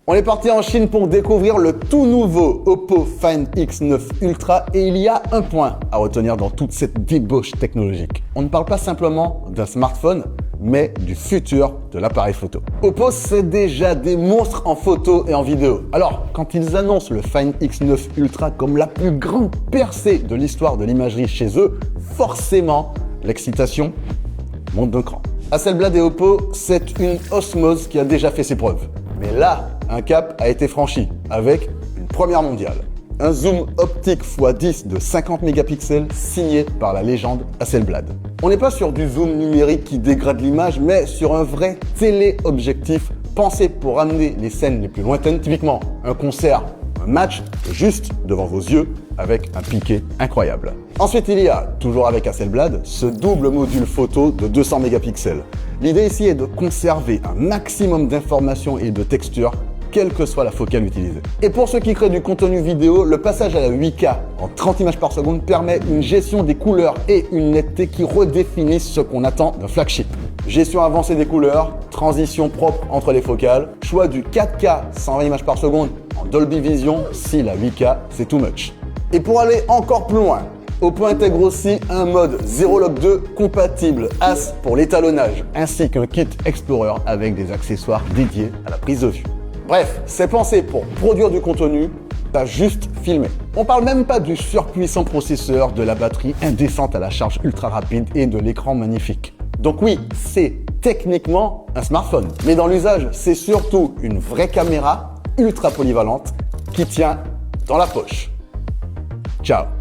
On est parti en Chine pour découvrir le tout nouveau Oppo Find X9 Ultra et il y a un point à retenir dans toute cette débauche technologique. On ne parle pas simplement d'un smartphone, mais du futur de l'appareil photo. Oppo, c'est déjà des monstres en photo et en vidéo. Alors, quand ils annoncent le Find X9 Ultra comme la plus grande percée de l'histoire de l'imagerie chez eux, forcément, l'excitation monte d'un cran. Hasselblad et Oppo, c'est une osmose qui a déjà fait ses preuves. Mais là, un cap a été franchi avec une première mondiale. Un zoom optique x10 de 50 mégapixels signé par la légende Hasselblad. On n'est pas sur du zoom numérique qui dégrade l'image, mais sur un vrai téléobjectif pensé pour amener les scènes les plus lointaines, typiquement un concert, un match, juste devant vos yeux, avec un piqué incroyable. Ensuite, il y a, toujours avec Hasselblad, ce double module photo de 200 mégapixels. L'idée ici est de conserver un maximum d'informations et de textures, quelle que soit la focale utilisée. Et pour ceux qui créent du contenu vidéo, le passage à la 8K en 30 images par seconde permet une gestion des couleurs et une netteté qui redéfinissent ce qu'on attend d'un flagship. Gestion avancée des couleurs, transition propre entre les focales, choix du 4K 120 images par seconde en Dolby Vision si la 8K c'est too much. Et pour aller encore plus loin, Oppo intègre aussi un mode Zero Lock 2 compatible AS pour l'étalonnage, ainsi qu'un kit Explorer avec des accessoires dédiés à la prise de vue. Bref, c'est pensé pour produire du contenu, pas juste filmer. On parle même pas du surpuissant processeur, de la batterie indécente à la charge ultra rapide et de l'écran magnifique. Donc oui, c'est techniquement un smartphone, mais dans l'usage, c'est surtout une vraie caméra ultra polyvalente qui tient dans la poche. Ciao.